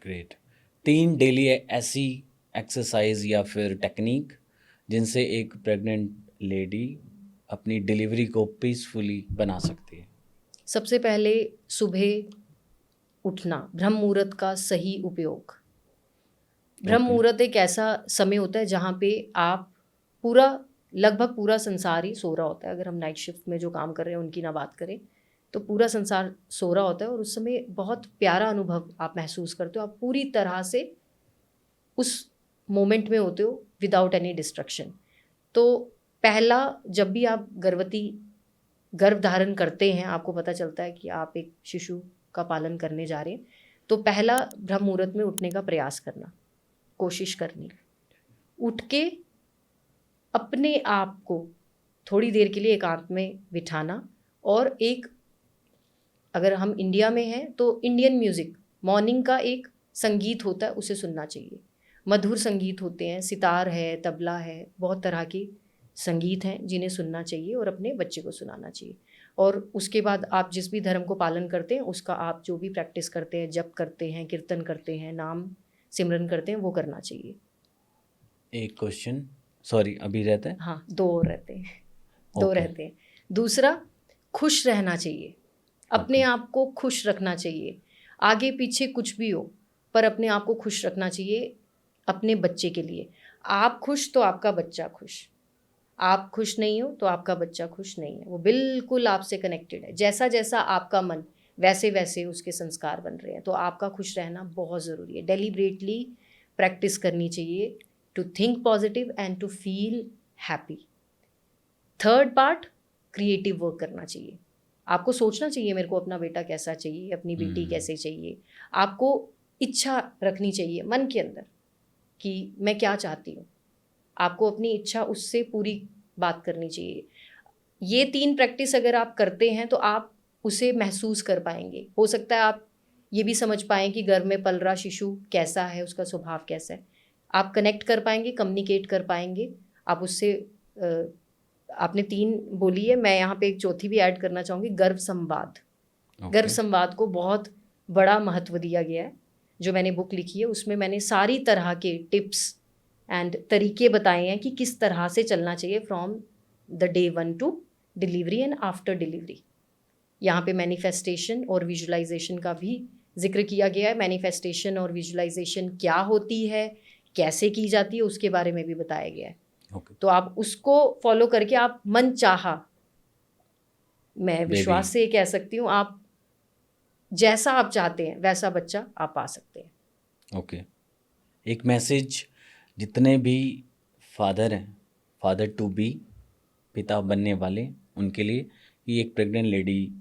ग्रेट। 3 डेली ऐसी एक्सरसाइज या फिर टेक्निक जिनसे एक प्रेग्नेंट लेडी अपनी डिलीवरी को पीसफुली बना सकती है। सबसे पहले सुबह उठना, ब्रह्म मुहूर्त का सही उपयोग। ब्रह्म मुहूर्त एक ऐसा समय होता है जहाँ पे आप लगभग पूरा संसार ही सो रहा होता है। अगर हम नाइट शिफ्ट में जो काम कर रहे हैं उनकी ना बात करें, तो पूरा संसार सो रहा होता है, और उस समय बहुत प्यारा अनुभव आप महसूस करते हो। आप पूरी तरह से उस मोमेंट में होते हो, विदाउट एनी डिस्ट्रक्शन। तो पहला, जब भी आप गर्भ धारण करते हैं, आपको पता चलता है कि आप एक शिशु का पालन करने जा रहे हैं, तो पहला ब्रह्म मुहूर्त में उठने का प्रयास करना, कोशिश करनी, उठ के अपने आप को थोड़ी देर के लिए एकांत में बिठाना, और एक, अगर हम इंडिया में हैं तो इंडियन म्यूज़िक, मॉर्निंग का एक संगीत होता है, उसे सुनना चाहिए। मधुर संगीत होते हैं, सितार है, तबला है, बहुत तरह के संगीत हैं जिन्हें सुनना चाहिए और अपने बच्चे को सुनाना चाहिए। और उसके बाद आप जिस भी धर्म को पालन करते हैं उसका आप जो भी प्रैक्टिस करते हैं, जप करते हैं, कीर्तन करते हैं, नाम सिमरन करते हैं, वो करना चाहिए। एक क्वेश्चन, सॉरी, अभी रहता है? हाँ, 2 और रहते हैं, 2 ओके। रहते हैं। दूसरा, खुश रहना चाहिए, अपने ओके। आप को खुश रखना चाहिए। आगे पीछे कुछ भी हो, पर अपने आप को खुश रखना चाहिए अपने बच्चे के लिए। आप खुश तो आपका बच्चा खुश, आप खुश नहीं हो तो आपका बच्चा खुश नहीं है। वो बिल्कुल आपसे कनेक्टेड है। जैसा जैसा आपका मन, वैसे वैसे उसके संस्कार बन रहे हैं। तो आपका खुश रहना बहुत ज़रूरी है। डेलिब्रेटली प्रैक्टिस करनी चाहिए to think positive and to feel happy. Third part, creative work करना चाहिए। आपको सोचना चाहिए मेरे को अपना बेटा कैसा चाहिए, अपनी बेटी कैसे चाहिए। आपको इच्छा रखनी चाहिए मन के अंदर कि मैं क्या चाहती हूँ। आपको अपनी इच्छा उससे पूरी बात करनी चाहिए। ये 3 प्रैक्टिस अगर आप करते हैं तो आप उसे महसूस कर पाएंगे। हो सकता है आप ये भी समझ पाएँ कि गर्भ में पल रहा शिशु कैसा है, उसका स्वभाव कैसा है। आप कनेक्ट कर पाएंगे, कम्युनिकेट कर पाएंगे। आप उससे आपने 3 बोली है, मैं यहाँ पे एक चौथी भी ऐड करना चाहूँगी, गर्भ संवाद। गर्भ संवाद को बहुत बड़ा महत्व दिया गया है। जो मैंने बुक लिखी है उसमें मैंने सारी तरह के टिप्स एंड तरीके बताए हैं कि किस तरह से चलना चाहिए from the day 1 to delivery and after delivery. यहाँ पे मैनिफेस्टेशन और विजुलाइजेशन का भी जिक्र किया गया है। मैनिफेस्टेशन और विजुलाइजेशन क्या होती है, कैसे की जाती है, उसके बारे में भी बताया गया है। तो आप उसको फॉलो करके आप मन चाहा, मैं विश्वास से कह सकती हूँ, आप जैसा आप चाहते हैं वैसा बच्चा आप पा सकते हैं। ओके। एक मैसेज जितने भी फादर हैं, फादर टू बी, पिता बनने वाले, उनके लिए, कि एक प्रेग्नेंट लेडी,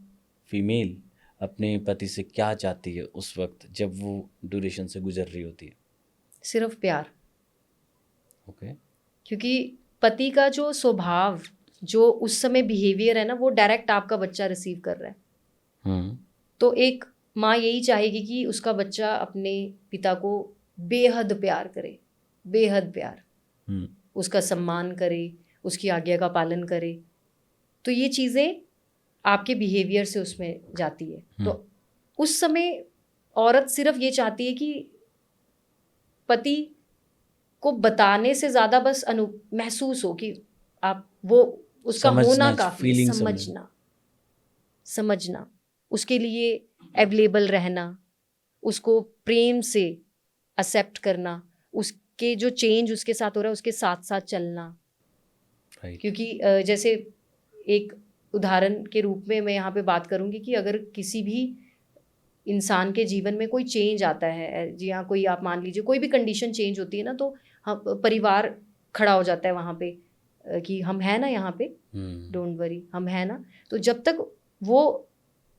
फीमेल, अपने पति से क्या चाहती है उस वक्त जब वो ड्यूरेशन से गुजर रही होती है? सिर्फ प्यार। ओके। क्योंकि पति का जो स्वभाव, जो उस समय बिहेवियर है ना, वो डायरेक्ट आपका बच्चा रिसीव कर रहा है। तो एक माँ यही चाहेगी कि उसका बच्चा अपने पिता को बेहद प्यार करे, बेहद प्यार, उसका सम्मान करे, उसकी आज्ञा का पालन करे। तो ये चीज़ें आपके बिहेवियर से उसमें जाती है। तो उस समय औरत सिर्फ ये चाहती है कि पति को बताने से ज़्यादा बस महसूस हो कि आप वो उसका होना काफ़ी, समझना, उसके लिए अवेलेबल रहना, उसको प्रेम से एक्सेप्ट करना, उसके जो चेंज उसके साथ हो रहा है उसके साथ साथ चलना। क्योंकि जैसे एक उदाहरण के रूप में मैं यहाँ पे बात करूँगी कि अगर किसी भी इंसान के जीवन में कोई चेंज आता है, जी हाँ, कोई आप मान लीजिए कोई भी कंडीशन चेंज होती है ना, तो हम परिवार खड़ा हो जाता है वहाँ पे कि हम हैं ना यहाँ पे, डोंट वरी, हम हैं ना। तो जब तक वो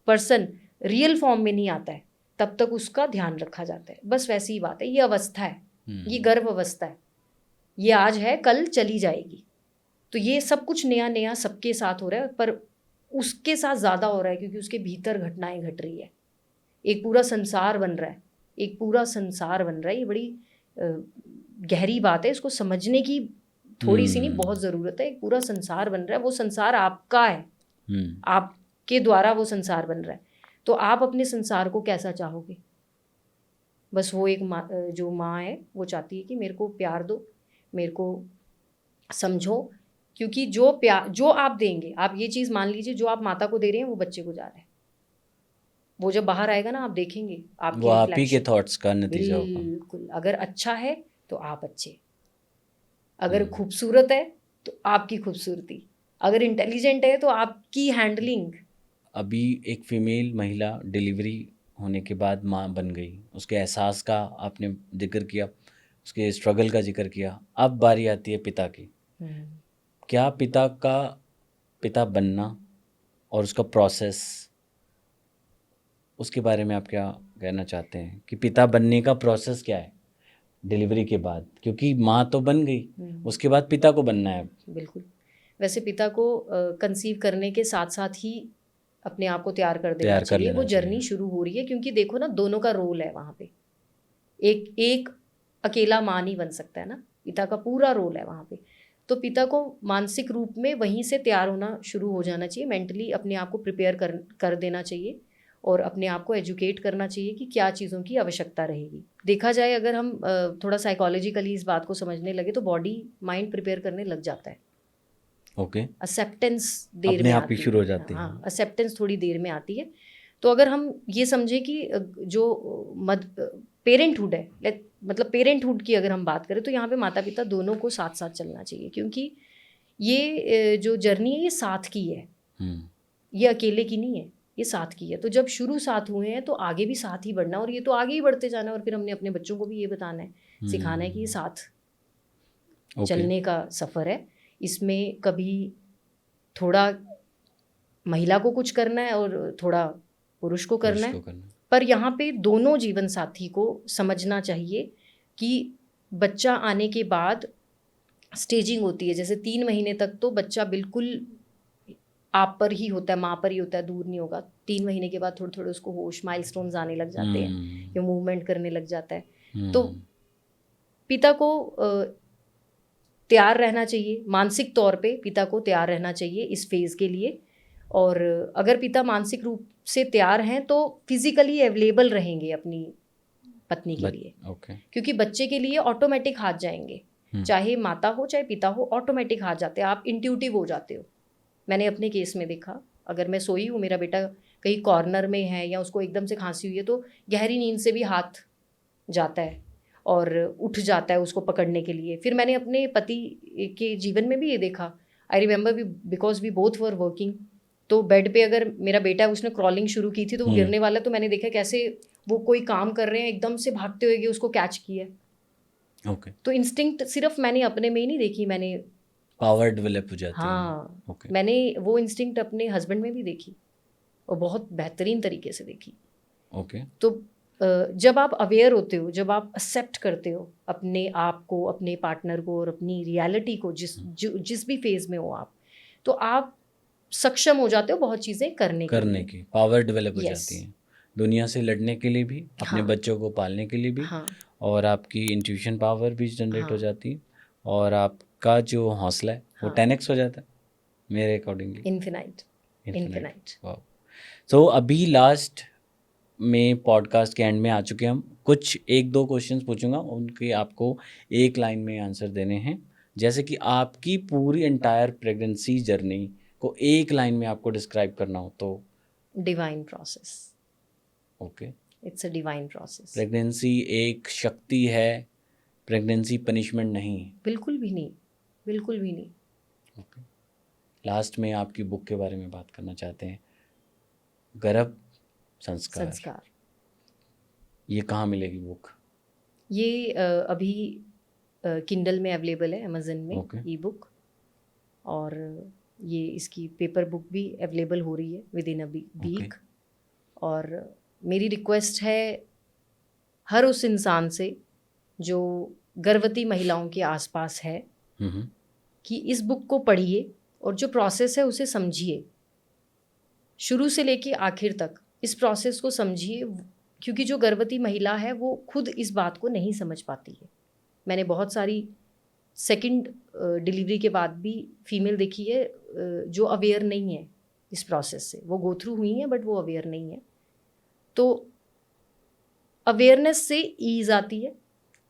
पर्सन रियल फॉर्म में नहीं आता है तब तक उसका ध्यान रखा जाता है। बस वैसी ही बात है, ये अवस्था है, ये गर्भ अवस्था है, ये आज है कल चली जाएगी। तो ये सब कुछ नया नया सबके साथ हो रहा है, पर उसके साथ ज़्यादा हो रहा है क्योंकि उसके भीतर घटनाएं घट रही है। एक पूरा संसार बन रहा है, एक पूरा संसार बन रहा है। ये बड़ी गहरी बात है, इसको समझने की थोड़ी सी नहीं बहुत ज़रूरत है। एक पूरा संसार बन रहा है, वो संसार आपका है, आपके द्वारा वो संसार बन रहा है। तो आप अपने संसार को कैसा चाहोगे? बस वो एक माँ, जो माँ है वो चाहती है कि मेरे को प्यार दो, मेरे को समझो। क्योंकि जो प्यार जो आप देंगे, आप ये चीज़ मान लीजिए, जो आप माता को दे रहे हैं वो बच्चे को जा रहा है। वो जब बाहर आएगा ना, आप देखेंगे आपके वो आप ही के थॉट्स का नतीजा होगा। बिल्कुल। अगर अच्छा है तो आप अच्छे, अगर खूबसूरत है तो आपकी खूबसूरती, अगर इंटेलिजेंट है तो आपकी हैंडलिंग। अभी एक फीमेल महिला डिलीवरी होने के बाद माँ बन गई, उसके एहसास का आपने जिक्र किया, उसके स्ट्रगल का जिक्र किया। अब बारी आती है पिता की। क्या पिता बनना और उसका प्रोसेस, उसके बारे में आप क्या कहना चाहते हैं कि पिता बनने का प्रोसेस क्या है डिलीवरी के बाद, क्योंकि माँ तो बन गई, उसके बाद पिता को बनना है। बिल्कुल। वैसे पिता को कंसीव करने के साथ साथ ही अपने आप को तैयार कर देना चाहिए, वो जर्नी शुरू हो रही है, क्योंकि देखो ना दोनों का रोल है वहाँ पे। एक अकेला माँ नहीं बन सकता है ना, पिता का पूरा रोल है वहाँ पे। तो पिता को मानसिक रूप में वहीं से तैयार होना शुरू हो जाना चाहिए, मेंटली अपने आप को प्रिपेयर कर देना चाहिए और अपने आप को एजुकेट करना चाहिए कि क्या चीज़ों की आवश्यकता रहेगी। देखा जाए अगर हम थोड़ा साइकोलॉजिकली इस बात को समझने लगे तो बॉडी माइंड प्रिपेयर करने लग जाता है। ओके। एक्सेप्टेंस देर अपने में आप ही आती शुरू हो है। जाती है। हाँ, एक्सेप्टेंस थोड़ी देर में आती है। तो अगर हम ये समझें कि जो पेरेंटहुड है, मतलब पेरेंटहुड की अगर हम बात करें तो यहाँ पे माता पिता दोनों को साथ साथ चलना चाहिए, क्योंकि ये जो जर्नी है ये साथ की है, ये अकेले की नहीं है, ये साथ की है। तो जब शुरू साथ हुए हैं तो आगे भी साथ ही बढ़ना, और ये तो आगे ही बढ़ते जाना है। और फिर हमने अपने बच्चों को भी ये बताना है, सिखाना है कि ये साथ चलने का सफ़र है। इसमें कभी थोड़ा महिला को कुछ करना है और थोड़ा पुरुष को करना है, पर यहाँ पे दोनों जीवन साथी को समझना चाहिए कि बच्चा आने के बाद स्टेजिंग होती है। जैसे 3 महीने तक तो बच्चा बिल्कुल आप पर ही होता है, माँ पर ही होता है, दूर नहीं होगा। 3 महीने के बाद थोड़े थोड़े उसको होश, माइलस्टोन्स आने लग जाते हैं, या मूवमेंट करने लग जाता है। तो पिता को तैयार रहना चाहिए, मानसिक तौर पे पिता को तैयार रहना चाहिए इस फेज़ के लिए। और अगर पिता मानसिक रूप से तैयार हैं तो फिजिकली अवेलेबल रहेंगे अपनी पत्नी के लिए, क्योंकि बच्चे के लिए ऑटोमेटिक हाथ जाएंगे, चाहे माता हो चाहे पिता हो, ऑटोमेटिक हाथ जाते हैं। आप इंट्यूटिव हो जाते हो। मैंने अपने केस में देखा, अगर मैं सोई हूँ, मेरा बेटा कहीं कॉर्नर में है या उसको एकदम से खांसी हुई है, तो गहरी नींद से भी हाथ जाता है और उठ जाता है उसको पकड़ने के लिए। फिर मैंने अपने पति के जीवन में भी ये देखा। I remember because we both were working, तो बेड पे अगर मेरा बेटा उसने क्रॉलिंग शुरू की थी तो वो गिरने वाला, तो मैंने देखा कैसे वो कोई काम कर रहे हैं, एकदम से भागते हुए उसको कैच किया। तो इंस्टिंक्ट सिर्फ मैंने अपने में ही नहीं देखी, मैंने पावर डेवलप हो जाती है। हाँ, मैंने वो इंस्टिंक्ट अपने हस्बैंड में भी देखी और बहुत बेहतरीन तरीके से देखी। तो जब आप अवेयर होते हो, जब आप एक्सेप्ट करते हो अपने आप को, अपने पार्टनर को और अपनी रियलिटी को, जिस भी फेज में हो आप, तो आप सक्षम हो जाते हो बहुत चीज़ें करने की पावर डेवलप हो जाती है, दुनिया से लड़ने के लिए भी, अपने बच्चों को पालने के लिए भी, और आपकी इंट्यूशन पावर भी जनरेट हो जाती है, और आपका जो हौसला है वो 10x हो जाता है मेरे अकॉर्डिंगली। इनफिनाइट। वाओ। सो अभी लास्ट में पॉडकास्ट के एंड में आ चुके हम। कुछ 1-2 क्वेश्चंस पूछूंगा, उनके आपको एक लाइन में आंसर देने हैं। जैसे कि आपकी पूरी एंटायर प्रेगनेंसी जर्नी को एक लाइन में आपको डिस्क्राइब करना हो तो? Divine process. Okay, it's a divine process. Pregnancy एक शक्ति है, प्रेगनेंसी पनिशमेंट नहीं? बिल्कुल भी नहीं, बिल्कुल भी नहीं। ओके, लास्ट में आपकी बुक के बारे में बात करना चाहते हैं, गर्भ संस्कार। ये कहाँ मिलेगी बुक? ये अभी किंडल में अवेलेबल है, अमेजन में ई बुक, और ये इसकी पेपर बुक भी अवेलेबल हो रही है विद इन अ वीक। और मेरी रिक्वेस्ट है हर उस इंसान से जो गर्भवती महिलाओं के आसपास है कि इस बुक को पढ़िए और जो प्रोसेस है उसे समझिए, शुरू से लेके आखिर तक इस प्रोसेस को समझिए, क्योंकि जो गर्भवती महिला है वो खुद इस बात को नहीं समझ पाती है। मैंने बहुत सारी सेकंड डिलीवरी के बाद भी फीमेल देखी है जो अवेयर नहीं है इस प्रोसेस से, वो गो थ्रू हुई हैं बट वो अवेयर नहीं है। तो अवेयरनेस से ईज आती है,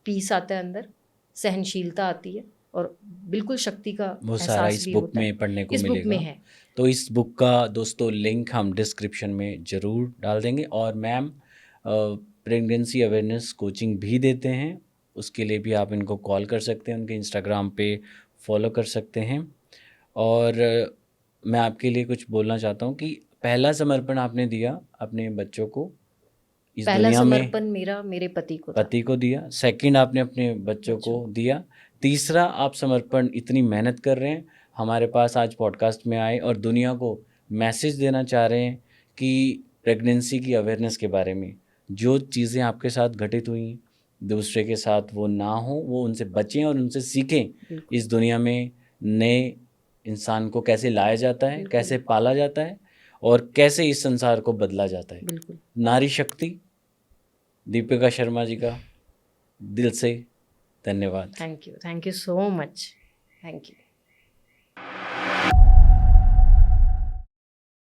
पीस आता है अंदर, सहनशीलता आती है, और बिल्कुल शक्ति का वो सारा इस बुक में पढ़ने को मिलेगा। बुक में है। तो इस बुक का दोस्तों लिंक हम डिस्क्रिप्शन में ज़रूर डाल देंगे। और मैम प्रेगनेंसी अवेयरनेस कोचिंग भी देते हैं, उसके लिए भी आप इनको कॉल कर सकते हैं, उनके इंस्टाग्राम पे फॉलो कर सकते हैं। और मैं आपके लिए कुछ बोलना चाहता हूँ कि पहला समर्पण आपने दिया अपने बच्चों को इस दुनिया में, समर्पण मेरा मेरे पति को दिया। सेकंड आपने अपने बच्चों को दिया। तीसरा आप समर्पण इतनी मेहनत कर रहे हैं, हमारे पास आज पॉडकास्ट में आए और दुनिया को मैसेज देना चाह रहे हैं कि प्रेगनेंसी की अवेयरनेस के बारे में, जो चीज़ें आपके साथ घटित हुई दूसरे के साथ वो ना हो, वो उनसे बचें और उनसे सीखें। बिल्कुल इस दुनिया में नए इंसान को कैसे लाया जाता है, बिल्कुल कैसे पाला जाता है और कैसे इस संसार को बदला जाता है। बिल्कुल। नारी शक्ति दीपिका शर्मा जी का दिल से धन्यवाद। Thank you so much. Thank you.